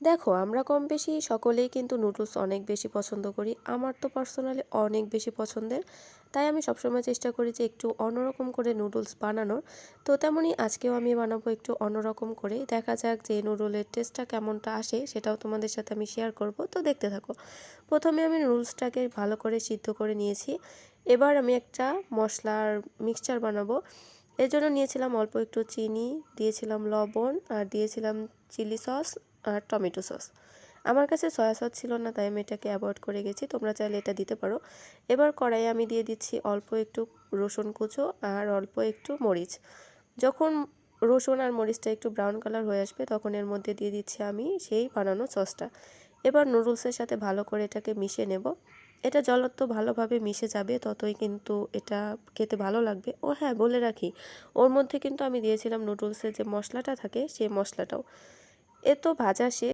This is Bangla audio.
দেখো, আমরা কম বেশি সকলেই কিন্তু নুডলস অনেক বেশি পছন্দ করি। আমার তো পার্সোনালি অনেক বেশি পছন্দের। তাই আমি সবসময় চেষ্টা করি যে একটু অন্যরকম করে নুডলস বানানোর। তো তেমনই আজকেও আমি বানাবো একটু অন্যরকম করে। দেখা যাক যে নুডলের টেস্টটা কেমনটা আসে সেটাও তোমাদের সাথে আমি শেয়ার করব। তো দেখতে থাকো। প্রথমে আমি নুডলসটাকে ভালো করে সিদ্ধ করে নিয়েছি। এবার আমি একটা মশলার মিক্সচার বানাবো। এর জন্য নিয়েছিলাম অল্প একটু চিনি, দিয়েছিলাম লবণ আর দিয়েছিলাম চিলি সস আর টমেটো সস। আমার কাছে সয়া সস ছিল না, তাই আমি এটাকে অ্যাভয়েড করে গেছি। তোমরা চাইলে এটা দিতে পারো। এবার কড়াইয়ে আমি দিয়ে দিচ্ছি অল্প একটু রসুন কুচো আর অল্প একটু মরিচ। যখন রসুন আর মরিচটা একটু ব্রাউন কালার হয়ে আসবে তখন এর মধ্যে দিয়ে দিচ্ছি আমি সেই বানানো সসটা। এবার নুডলসের সাথে ভালো করে এটাকে মিশিয়ে নেব। এটা যত ভালোভাবে মিশে যাবে ততই কিন্তু এটা খেতে ভালো লাগবে। ও হ্যাঁ, বলে রাখি, ওর মধ্যে কিন্তু আমি দিয়েছিলাম নুডলসের যে মশলাটা থাকে সেই মশলাটাও। এ তো ভাজা শেষ।